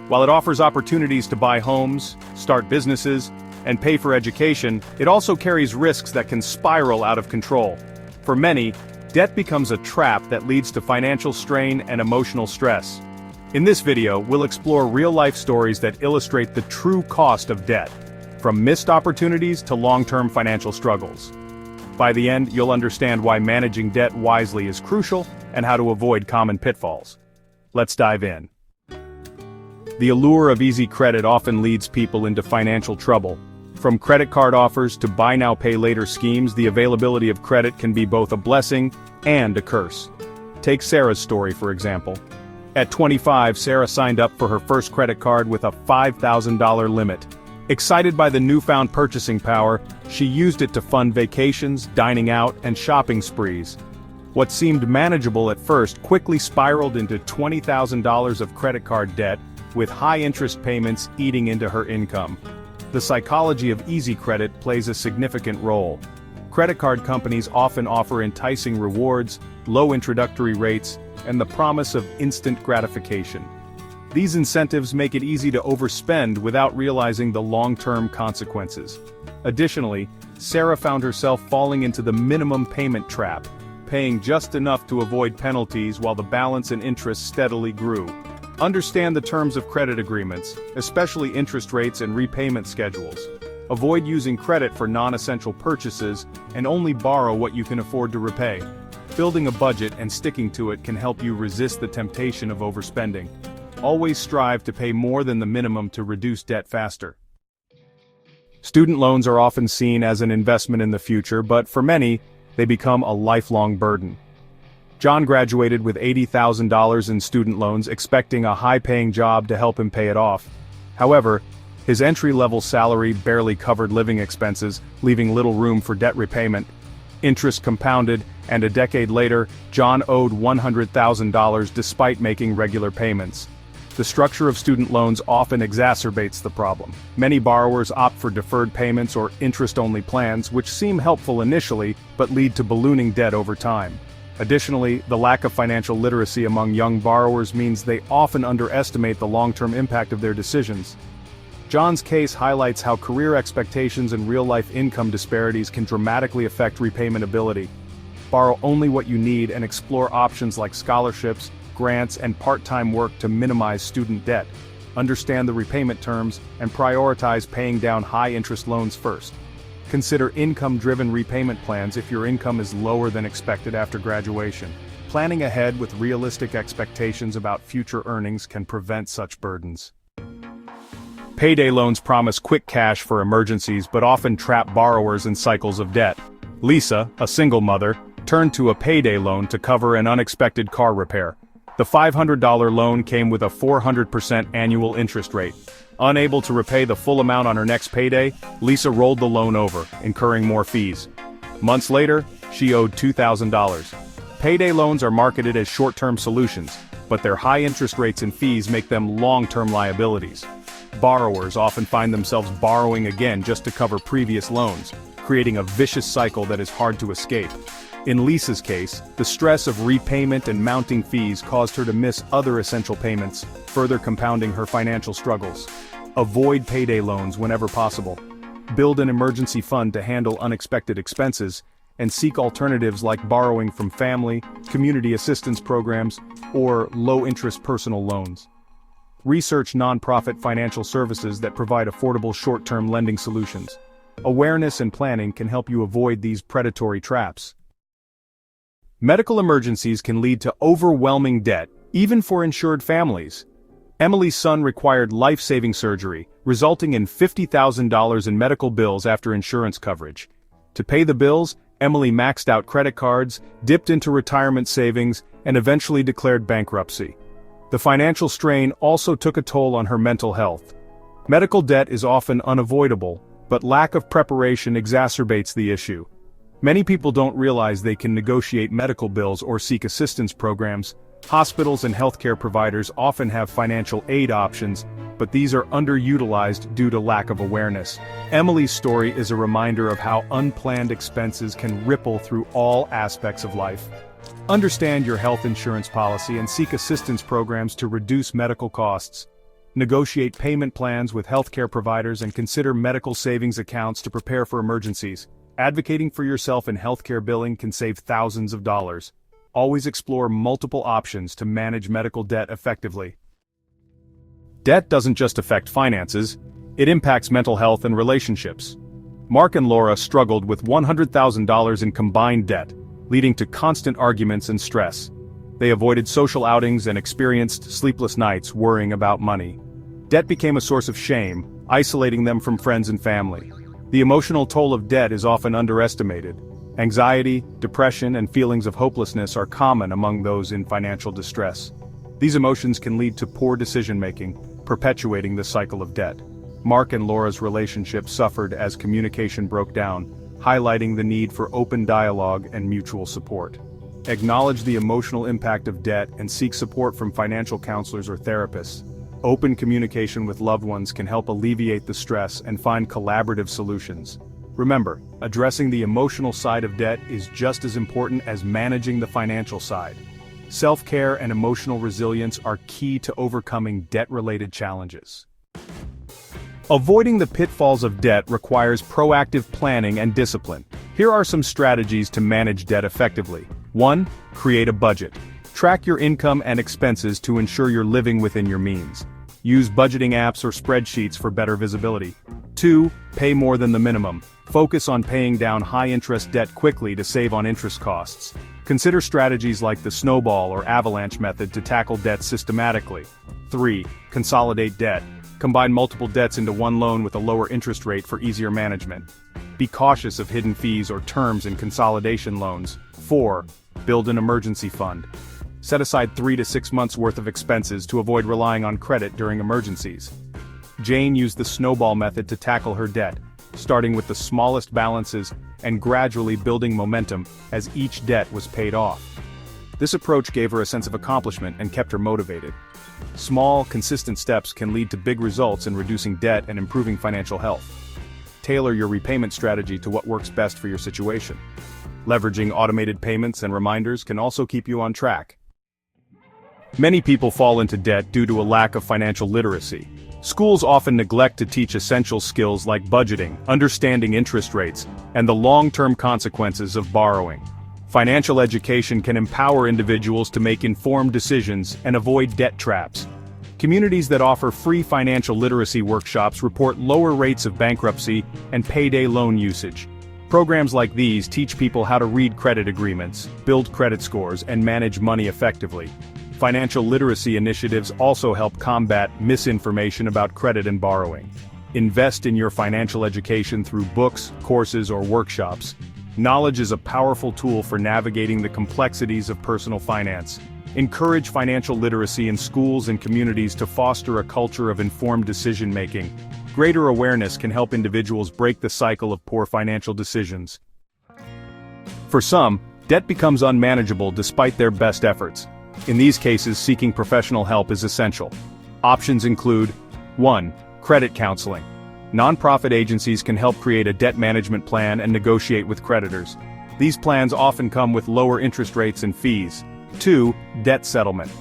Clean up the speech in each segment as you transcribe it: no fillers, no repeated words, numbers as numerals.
While it offers opportunities to buy homes, start businesses, and pay for education, it also carries risks that can spiral out of control. For many, debt becomes a trap that leads to financial strain and emotional stress. In this video, we'll explore real-life stories that illustrate the true cost of debt, from missed opportunities to long-term financial struggles. By the end, you'll understand why managing debt wisely is crucial and how to avoid common pitfalls. Let's dive in. The allure of easy credit often leads people into financial trouble. From credit card offers to buy now pay later schemes, the availability of credit can be both a blessing and a curse. Take Sarah's story, for example. At 25, Sarah signed up for her first credit card with a $5,000 limit. Excited by the newfound purchasing power, she used it to fund vacations, dining out, and shopping sprees. What seemed manageable at first quickly spiraled into $20,000 of credit card debt, with high-interest payments eating into her income. The psychology of easy credit plays a significant role. Credit card companies often offer enticing rewards, low introductory rates, and the promise of instant gratification. These incentives make it easy to overspend without realizing the long-term consequences. Additionally, Sarah found herself falling into the minimum payment trap, paying just enough to avoid penalties while the balance and interest steadily grew. Understand the terms of credit agreements, especially interest rates and repayment schedules. Avoid using credit for non-essential purchases, and only borrow what you can afford to repay. Building a budget and sticking to it can help you resist the temptation of overspending. Always strive to pay more than the minimum to reduce debt faster. Student loans are often seen as an investment in the future, but for many, they become a lifelong burden. John graduated with $80,000 in student loans, expecting a high-paying job to help him pay it off. However, his entry-level salary barely covered living expenses, leaving little room for debt repayment. Interest compounded, and a decade later, John owed $100,000 despite making regular payments. The structure of student loans often exacerbates the problem. Many borrowers opt for deferred payments or interest-only plans, which seem helpful initially, but lead to ballooning debt over time. Additionally, the lack of financial literacy among young borrowers means they often underestimate the long-term impact of their decisions. John's case highlights how career expectations and real-life income disparities can dramatically affect repayment ability. Borrow only what you need and explore options like scholarships, grants, and part-time work to minimize student debt. Understand the repayment terms and prioritize paying down high-interest loans first. Consider income-driven repayment plans if your income is lower than expected after graduation. Planning ahead with realistic expectations about future earnings can prevent such burdens. Payday loans promise quick cash for emergencies but often trap borrowers in cycles of debt. Lisa, a single mother, turned to a payday loan to cover an unexpected car repair. The $500 loan came with a 400% annual interest rate. Unable to repay the full amount on her next payday, Lisa rolled the loan over, incurring more fees. Months later, she owed $2,000. Payday loans are marketed as short-term solutions, but their high interest rates and fees make them long-term liabilities. Borrowers often find themselves borrowing again just to cover previous loans, creating a vicious cycle that is hard to escape. In Lisa's case, the stress of repayment and mounting fees caused her to miss other essential payments, further compounding her financial struggles. Avoid payday loans whenever possible. Build an emergency fund to handle unexpected expenses, and seek alternatives like borrowing from family, community assistance programs, or low-interest personal loans. Research nonprofit financial services that provide affordable short-term lending solutions. Awareness and planning can help you avoid these predatory traps. Medical emergencies can lead to overwhelming debt, even for insured families. Emily's son required life-saving surgery, resulting in $50,000 in medical bills after insurance coverage. To pay the bills, Emily maxed out credit cards, dipped into retirement savings, and eventually declared bankruptcy. The financial strain also took a toll on her mental health. Medical debt is often unavoidable, but lack of preparation exacerbates the issue. Many people don't realize they can negotiate medical bills or seek assistance programs. Hospitals and healthcare providers often have financial aid options, but these are underutilized due to lack of awareness. Emily's story is a reminder of how unplanned expenses can ripple through all aspects of life. Understand your health insurance policy and seek assistance programs to reduce medical costs. Negotiate payment plans with healthcare providers and consider medical savings accounts to prepare for emergencies. Advocating for yourself in healthcare billing can save thousands of dollars. Always explore multiple options to manage medical debt effectively. Debt doesn't just affect finances, it impacts mental health and relationships. Mark and Laura struggled with $100,000 in combined debt, leading to constant arguments and stress. They avoided social outings and experienced sleepless nights worrying about money. Debt became a source of shame, isolating them from friends and family. The emotional toll of debt is often underestimated. Anxiety, depression, and feelings of hopelessness are common among those in financial distress. These emotions can lead to poor decision-making, perpetuating the cycle of debt. Mark and Laura's relationship suffered as communication broke down, highlighting the need for open dialogue and mutual support. Acknowledge the emotional impact of debt and seek support from financial counselors or therapists. Open communication with loved ones can help alleviate the stress and find collaborative solutions. Remember, addressing the emotional side of debt is just as important as managing the financial side. Self-care and emotional resilience are key to overcoming debt-related challenges. Avoiding the pitfalls of debt requires proactive planning and discipline. Here are some strategies to manage debt effectively. 1. Create a budget. Track your income and expenses to ensure you're living within your means. Use budgeting apps or spreadsheets for better visibility. 2. Pay more than the minimum. Focus on paying down high-interest debt quickly to save on interest costs. Consider strategies like the Snowball or Avalanche method to tackle debt systematically. 3. Consolidate debt. Combine multiple debts into one loan with a lower interest rate for easier management. Be cautious of hidden fees or terms in consolidation loans. 4. Build an emergency fund. Set aside 3 to 6 months' worth of expenses to avoid relying on credit during emergencies. Jane used the Snowball method to tackle her debt, starting with the smallest balances and gradually building momentum as each debt was paid off. This approach gave her a sense of accomplishment and kept her motivated. Small, consistent steps can lead to big results in reducing debt and improving financial health. Tailor your repayment strategy to what works best for your situation. Leveraging automated payments and reminders can also keep you on track. Many people fall into debt due to a lack of financial literacy. Schools often neglect to teach essential skills like budgeting, understanding interest rates, and the long-term consequences of borrowing. Financial education can empower individuals to make informed decisions and avoid debt traps. Communities that offer free financial literacy workshops report lower rates of bankruptcy and payday loan usage. Programs like these teach people how to read credit agreements, build credit scores, and manage money effectively. Financial literacy initiatives also help combat misinformation about credit and borrowing. Invest in your financial education through books, courses, or workshops. Knowledge is a powerful tool for navigating the complexities of personal finance. Encourage financial literacy in schools and communities to foster a culture of informed decision-making. Greater awareness can help individuals break the cycle of poor financial decisions. For some, debt becomes unmanageable despite their best efforts. In these cases, seeking professional help is essential. Options include 1. Credit counseling. Nonprofit agencies can help create a debt management plan and negotiate with creditors. These plans often come with lower interest rates and fees. 2. Debt settlement.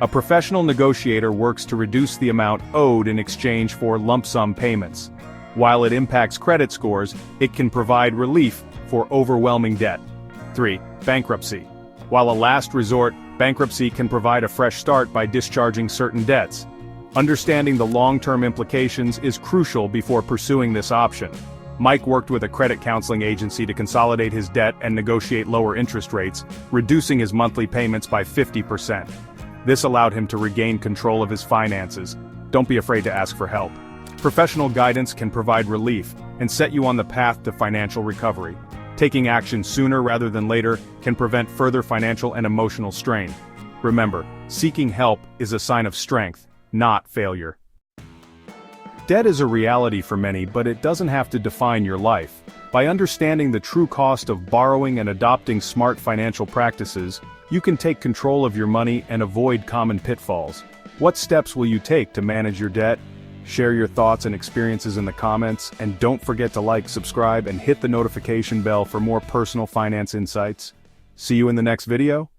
A professional negotiator works to reduce the amount owed in exchange for lump sum payments. While it impacts credit scores, it can provide relief for overwhelming debt. 3. Bankruptcy. While a last resort, bankruptcy can provide a fresh start by discharging certain debts. Understanding the long-term implications is crucial before pursuing this option. Mike worked with a credit counseling agency to consolidate his debt and negotiate lower interest rates, reducing his monthly payments by 50%. This allowed him to regain control of his finances. Don't be afraid to ask for help. Professional guidance can provide relief and set you on the path to financial recovery. Taking action sooner rather than later can prevent further financial and emotional strain. Remember, seeking help is a sign of strength, not failure. Debt is a reality for many, but it doesn't have to define your life. By understanding the true cost of borrowing and adopting smart financial practices, you can take control of your money and avoid common pitfalls. What steps will you take to manage your debt? Share your thoughts and experiences in the comments, and don't forget to like, subscribe, and hit the notification bell for more personal finance insights. See you in the next video.